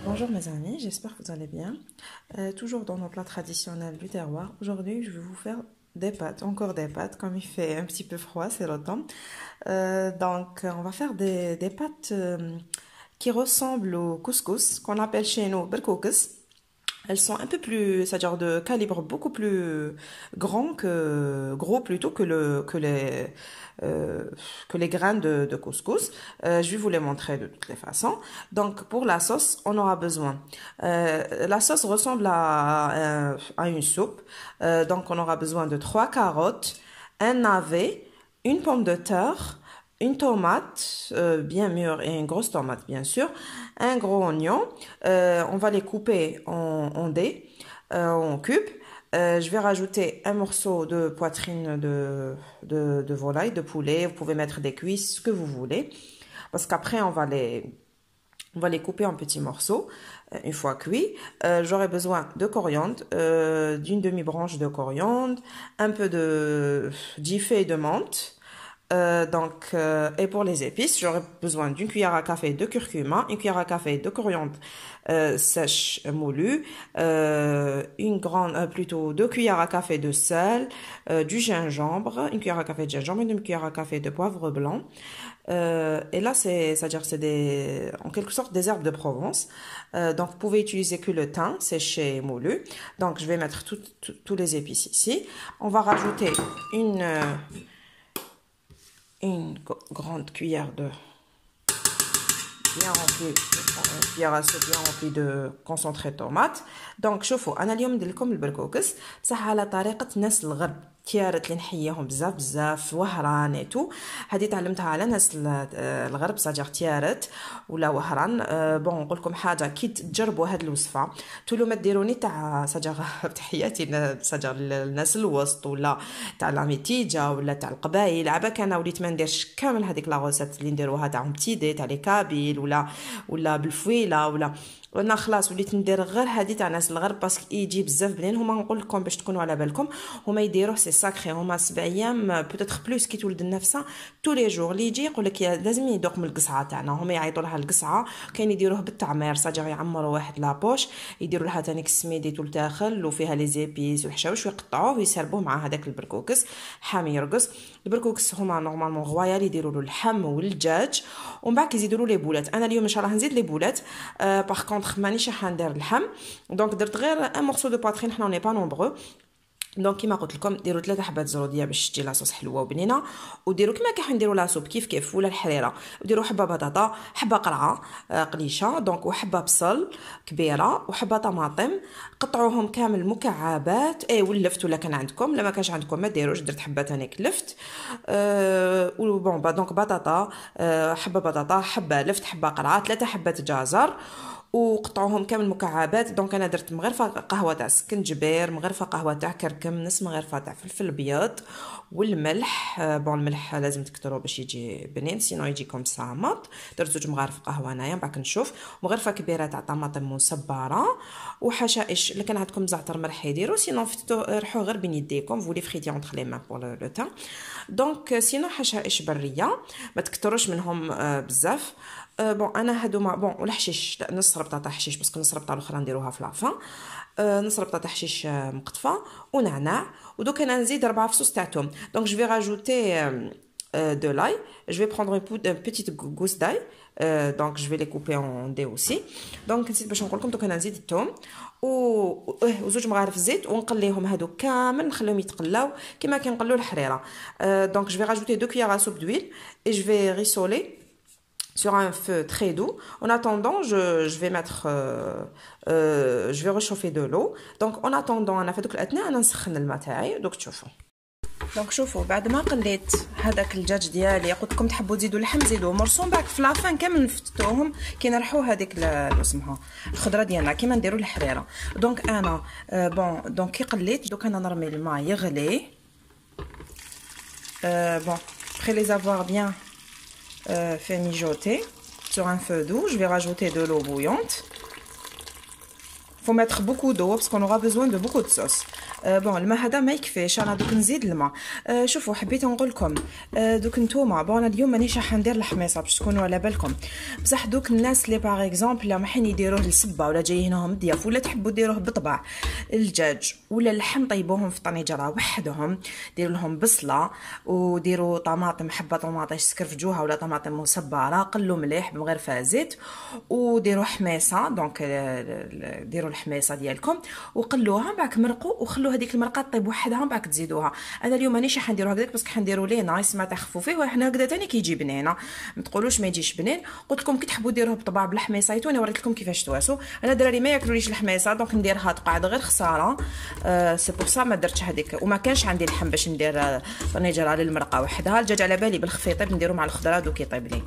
Bonjour mes amis, j'espère que vous allez bien. Toujours dans nos plats traditionnels du terroir. Aujourd'hui, je vais vous faire des pâtes, encore des pâtes, comme il fait un petit peu froid, c'est l'automne. Donc, on va faire des pâtes qui ressemblent au couscous, qu'on appelle chez nous berkoukes. Elles sont un peu plus, c'est-à-dire de calibre beaucoup plus gros plutôt que les grains de couscous. Je vais vous les montrer de toutes les façons. Donc pour la sauce, on aura besoin. La sauce ressemble à une soupe. Donc on aura besoin de 3 carottes, un navet, une pomme de terre, une tomate bien mûre et une grosse tomate bien sûr, un gros oignon. On va les couper en dés, en cubes. Je vais rajouter un morceau de poitrine de volaille, de poulet. Vous pouvez mettre des cuisses, ce que vous voulez. Parce qu'après, on va les couper en petits morceaux une fois cuits. J'aurai besoin de coriandre, d'une demi-branche de coriandre, un peu de 10 feuilles de menthe. Et pour les épices, j'aurai besoin d'une cuillère à café de curcuma, une cuillère à café de coriandre sèche moulu, plutôt 2 cuillères à café de sel, du gingembre, une cuillère à café de gingembre, une demi-cuillère à café de poivre blanc. Et là, c'est-à-dire c'est en quelque sorte des herbes de Provence. Donc, vous pouvez utiliser que le thym séché et moulu. Donc, je vais mettre tous les épices ici. On va rajouter une grande cuillère bien remplie, une cuillère à soupe bien remplie de concentré de tomate. Donc شوفوا انا اليوم ندير لكم البركوكس بصح على طريقه ناس الغرب تيارت اللي نحييهم بزاف بزاف وهران ايتو. هذه تعلمتها على ناس الغرب ساجر تيارت ولا وهران. بون نقول لكم حاجه كي تجربوا هذه الوصفه تولوا ما ديروني تاع ساجر بتحياتي ساجر الناس الوسط ولا تاع لاميتيجا ولا تاع القبائل عباك انا وليت ما نديرش كامل هذيك لا غوسات اللي نديروها تاعهم بتيدي تاع لي كابيل ولا بالفويله ولا وانا خلاص وليت ندير غير هذه تاع ناس الغرب باسكو يجي بزاف بنين. هما نقول لكم باش تكونوا على بالكم هما يديروه سي ساكري. هما 7 ايام بوتيتر بلوس كي تولد النفسه تو لي جور اللي يجي يقول لك لازم يذوق من القصعه تاعنا. هما يعيطوا لها القصعه. كاين يديروه بالتعمير ساجر يعمروا واحد لابوش يديروا لها تانيك السميدي تول داخل وفيها لي زيبيس والحشاوش ويقطعوه ويسربوه مع هذاك البركوكس حامي يرقص. البركوكس هما نورمالمون غوايال يديروا له اللحم والدجاج ومن بعد يزيدوا له لي بولات. انا اليوم ان شاء الله نزيد لي بولات. باغ كونطخ مانيش حندير اللحم دونك درت غير ان مورسو دو باترين. حنا اوني با نومبرو دونك كيما قلت لكم ديروا 3 حبات زروديه باش تجي لاصوص حلوه وبنينه. وديروا كيما كنديروا لاصوب كيف ولا الحريره. وديروا حبه بطاطا حبه قرعه قليشه دونك وحبه بصل كبيره وحبه طماطم قطعوهم كامل مكعبات ولفت ولا كان عندكم. لما كانش عندكم ما ديروش. درت حبه ثاني لفت بون دونك بطاطا حبه بطاطا حبه لفت حبه قرعه 3 حبات جزر وقطعوهم كامل مكعبات. دونك انا درت مغرفه قهوه تاع سكنجبير مغرفه قهوه تاع كركم نص مغرفه تاع فلفل ابيض والملح. بون الملح لازم تكتروا باش يجي بنين سينو يجيكم صامت. درت 2 مغارف قهوه انايا باك نشوف مغرفه كبيره تاع طماطم مصبره وحشائش. اللي كان عندكم زعتر مرحي ديروا سينو ريحوا غير بين يديكم فولي فريتي اونتر لي مان بور لو تان. دونك سينو حشائش بريه ما تكتروش منهم بزاف. بون انا هادوما بون والحشيش نص ربطه حشيش باسكو نص ربطه الاخرى نديروها في لافان. نص ربطه حشيش مقطفه ونعناع. ودوك انا نزيد 4 فصوص تاع توم. دونك جو في راجوتي de l'ail. Je vais prendre une petite gousse d'ail. Donc je vais les couper en dés aussi. Donc نسيت باش نقول لكم دوك انا نزيد الثوم وزوج مغارف زيت ونقليهم هادو كامل نخليهم يتقلاو كما كنقلوا الحريره. Donc je vais rajouter 2 cuillères à soupe d'huile et je vais rissoler sur un feu très doux. En attendant, je vais mettre, je vais réchauffer de l'eau. Donc en attendant, أنا في دوك الأثناء أنا نسخن الماء تاعي. دوك تشوفوا. دونك شوفوا بعد ما قليت هذاك الدجاج ديالي قلت لكم تحبوا تزيدوا اللحم زيدوا مرسوم بعد في لافان كامل نفتوهم كي نرحوا هذيك اسمها الخضره ديالنا كيما نديروا الحريره. دونك انا بون دونك كي قليت دوك انا نرمي الماء يغلي. بون après les avoir bien fait mijoter sur un feu doux, je vais rajouter de l'eau bouillante. faut mettre beaucoup d'eau parce qu'on aura besoin de beaucoup de sauce. بون الماء هذا ما يكفيش، انا دوك نزيد الماء. شوفوا حبيت نقول لكم دوك نتوما بون اليوم مانيش راح ندير الحميصه باش تكونوا على بالكم، بصح دوك الناس اللي باغ اكزومبل رايحين يديروه للسبه ولا جايينهم ضياف ولا تحبوا ديروه بطبع الدجاج ولا اللحم، طيبوهم في طنجره وحدهم، ديروا لهم بصله وديروا طماطم، حبه طماطيش سكرفجوها ولا طماطم مصبره، قلوا مليح من غير فيها زيت، وديروا حميصه. دونك ديروا الحميصه ديالكم وقلوها، بعد مرقوا وخلوا هذيك المرقه طيب وحدها، بعد تزيدوها. انا اليوم مانيش راح نديرو هكذاك بس حنديروا ليه نايس ما تخفوا فيه، وحنا هكذا ثاني كيجي بنينه، ما تقولوش ما يجيش بنين. قلت لكم كي تحبوا ديروه بطبع بالحميصه عيطوني وريت لكم كيفاش تواسوا. انا دراري ما ياكلوليش الحميصه دونك نديرها تقعد غير خساره، سي بور سا ما درتش هذيك، وما كانش عندي اللحم باش ندير طنجره للمرقه وحدها. الدجاج على بالي بالخفي يطيب نديرو مع الخضره دوك يطيب لي.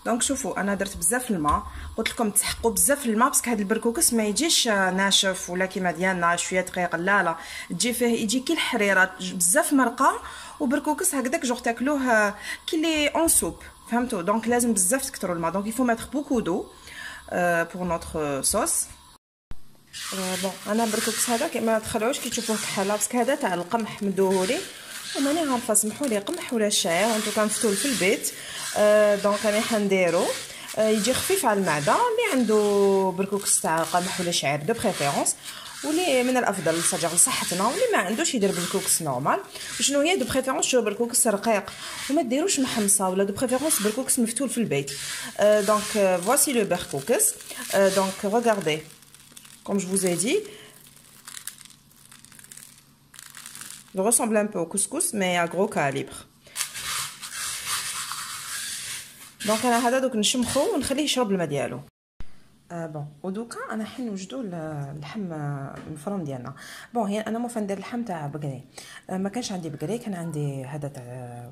دونك شوفوا انا درت بزاف الماء، قلت لكم تسحقوا بزاف الماء باسكو هذا البركوكس ما يجيش ناشف ولا كيما ديالنا شويه دقيق، لا تجي فيه يجي كي الحريره بزاف مرقه، وبركوكس هكذاك جوغ تاكلوه كي لي اون سوب، فهمتوا؟ دونك لازم بزاف تكثروا الماء. دونك يفو ماتر بوكو دو بور نوتر صوص. بون انا البركوكس هذا ما تخلعوش كي تشوفوه كحله باسكو هذا تاع القمح مدوهولي وماني عارفه سمحوا لي قمح ولا شعير، وانتو كنفتول في البيت. دونك انا حنديرو يجي خفيف على المعده. اللي عنده بركوكس تاع قمح ولا شعير دو بريفيرونس، واللي من الافضل صجع لصحتنا، واللي ما عندوش يدير بالكوكس نورمال. شنو هي دو بريفيرونس؟ شو بالكوكس رقيق وما ديروش محمصه، ولا دو بريفيرونس بالكوكس مفتول في البيت. دونك voici le بركوكس. دونك regardez comme je vous ai dit. Il ressemble un peu au couscous mais à gros calibre. دونك انا هذا دوك نشمخو ونخليه يشرب الماء ديالو. بون ودوكا انا حين نوجدوا اللحم الفرن ديالنا. بون هي انا موفا ندير اللحم تاع بقري، ما كانش عندي بقري، كان عندي هذا تاع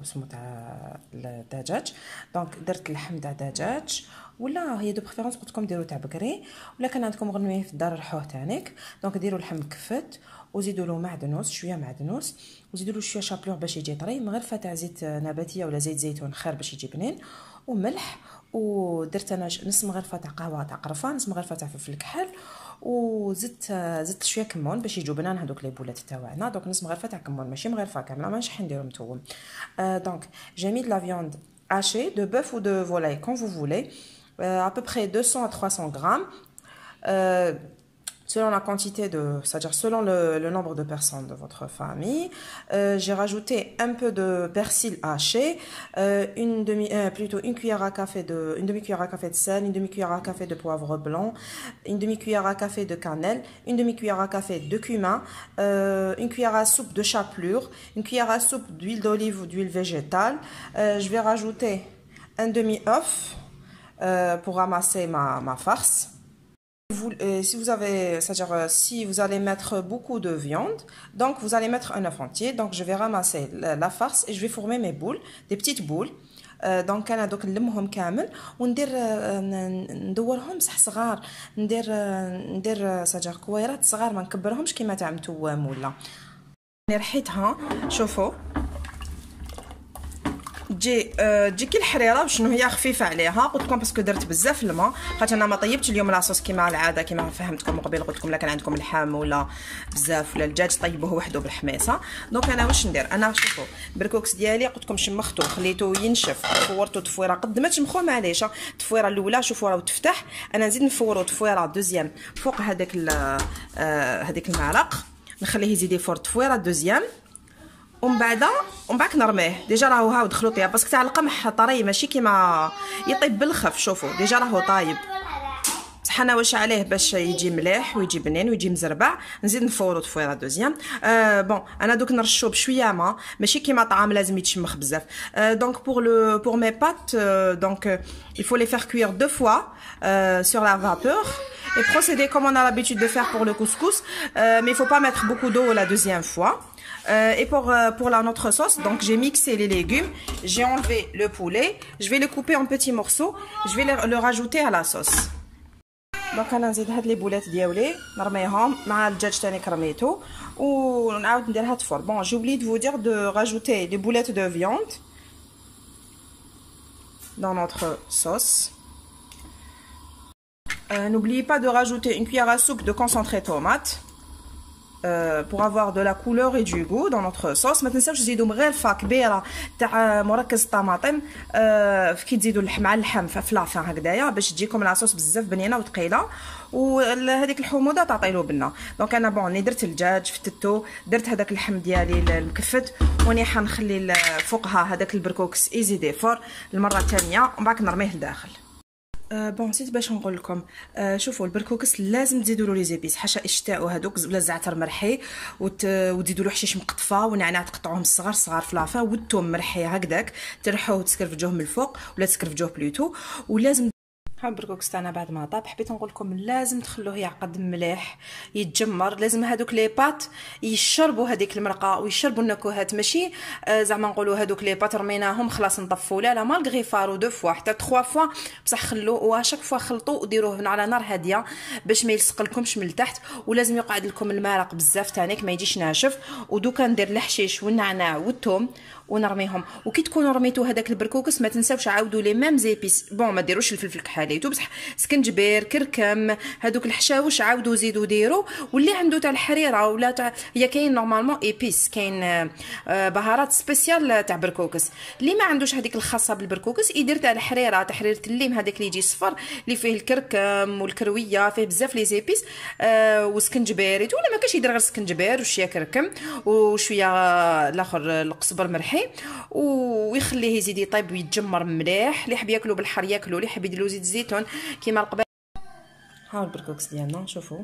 اسمه تاع الدجاج. دونك درت اللحم تاع دجاج، ولا هي دو بريفيرونس قلت لكم ديروا تاع بقري، ولا كان عندكم غنميه في الدار رحوه تانيك. دونك ديروا اللحم مكفت وزيدوا له معدنوس، شويه معدنوس، وزيدوا له شويه شابلور باش يجي طري، من غير تاع زيت نباتيه ولا زيت زيتون خير باش يجي بنين، وملح. ودرت انا نص مغرفه تاع قهوه تاع قرفه، نص مغرفه تاع فلفل كحل، وزدت شويه كمون باش يجوا بنان هذوك لي بولات تاعنا. دونك نص مغرفه تاع كمون ماشي مغرفه كامله، ماشي حنديرو متوم. دونك j'ai mis de la viande hachée de bœuf ou de volaille quand vous voulez, à peu près 200 à 300 grammes, selon la quantité c'est-à-dire selon le nombre de personnes de votre famille. J'ai rajouté un peu de persil haché, une cuillère à café une demi-cuillère à café de sel, une demi-cuillère à café de poivre blanc, une demi-cuillère à café de cannelle, une demi-cuillère à café de cumin, une cuillère à soupe de chapelure, une cuillère à soupe d'huile d'olive ou d'huile végétale. Je vais rajouter un demi-œuf pour ramasser ma farce. Si vous avez, c'est-à-dire si vous allez mettre beaucoup de viande, donc vous allez mettre un œuf entier. Donc je vais ramasser la farce et je vais former mes boules, des petites boules. دونك انا دوك نلمهم كامل وندير ندورهم صح صغار، ندير سجر كويرات صغار، ما نكبرهمش كيما تاع متوام ولا. ريحتها شوفوا تجي كي الحريره وشنو هي خفيفه عليها. قلت لكم باسكو درت بزاف الماء، خاطر انا ما طيبتش اليوم لاصوص كيما العاده كيما فهمتكم قبل. قلت لكم لا كان عندكم اللحم ولا بزاف ولا الدجاج طيبوه وحده بالحميصه. دونك انا واش ندير؟ انا شوفوا البركوكس ديالي قلت لكم شمختو خليته ينشف، فورته تفويره قد ما تشمخوه معليش. التفويره الاولى شوفوا راهو تفتح، انا نزيد نفورو تفويره دوزيام فوق هذاك المعلق، نخليه يزيد يفور تفويره دوزيام، ومن بعد نرميه. ديجا راهو هاو دخلو طياب باسكو تاع القمح طري ماشي كيما يطيب بالخف. شوفوا ديجا راهو طايب، بصح انا واش عليه باش يجي مليح ويجي بنين ويجي مزربع نزيد نفورو تفويره دوزيام. بون انا دوك نرشو بشويه ما، ماشي كيما طعام لازم يتشمخ بزاف. دونك pour mes pâtes, donc il faut les faire cuire 2 fois sur la vapeur et procéder comme on a l'habitude de faire pour le couscous, mais il faut pas mettre beaucoup d'eau la deuxième fois. Et pour notre sauce, donc j'ai mixé les légumes, j'ai enlevé le poulet, je vais le couper en petits morceaux, je vais le rajouter à la sauce. Donc انا نزيد هاد لي بولات ديالي نرميهم مع الدجاج تاني كرميتو ونعاود نديرها تفور. Bon, j'ai oublié de vous dire de rajouter des boulettes de viande dans notre sauce. N'oubliez pas de rajouter une cuillère à soupe de concentré tomate pour avoir de la couleur et du goût dans notre sauce. ما تنساوش تزيدوا غير فا كبيره تاع مركز الطماطم كي تزيدوا اللحم مع اللحم في لافان هكذايا باش تجيكم لاصوص بزاف بنينه وثقيله، وهذيك الحموضه تعطيلو بنا. دونك انا بون درت الدجاج فتتو، درت هذاك اللحم ديالي المكفت، وني حنخلي فوقها هذاك البركوكس ايزي ديفور المره الثانيه ومن بعد نرميه لداخل. بون نسيت باش نقول لكم، شوفوا البركوكس لازم تزيدوا له لي زيبيس، حاشا الشتاء وهذوك ولا الزعتر مرحي، وتزيدوا له حشيش مقطفه ونعناع تقطعوهم صغار صغار في لافا، والثوم مرحي هكذاك ترحوه وتسكرفجوه من الفوق ولا تسكرفجوه بلوتو. ولازم ها البركوكس تاعنا بعد ما طاب حبيت نقول لكم لازم تخلوه يعقد مليح يتجمر، لازم هذوك لي بات يشربوا هذيك المرقه ويشربوا النكهات، ماشي زعما نقولوا هذوك لي بات رميناهم خلاص نطفوا، لا مالغري فارو دو فوا حتى 3 فوا بصح خلوه، واشاك فوا خلطوا وديروه على نار هاديه باش ما يلصق لكمش من التحت، ولازم يقعد لكم المرق بزاف تانيك ما يجيش ناشف. ودوكا ندير الحشيش والنعناع والثوم ونرميهم. وكي تكونوا رميتوا هذاك البركوكس ما تنساوش عاودوا لي ميم زيبيس، بون ما ديروش الفلفل الكحاليتو بصح سكنجبير كركم هذوك الحشاوش عاودوا زيدوا ديروا. واللي عنده تاع الحريره ولا تاع هي كاين نورمالمون ايبيس، كاين بهارات سبيسيال تاع بركوكس. اللي ما عندوش هذيك الخاصه بالبركوكس يدير تاع الحريره، تحريره الليم هذاك اللي يجي صفر اللي فيه الكركم والكرويه، فيه بزاف لي زيبيس وسكنجبير ولا ما كاش يدير غير سكنجبير وشويه كركم وشويه الاخر القزبر مرحي، ويخليه يزيد يطيب ويتجمر مليح. اللي يحب ياكلو بالحر ياكلو، اللي يحب يديرلو زيت الزيتون كيما القبائل. هاو البركوكس ديالنا شوفوا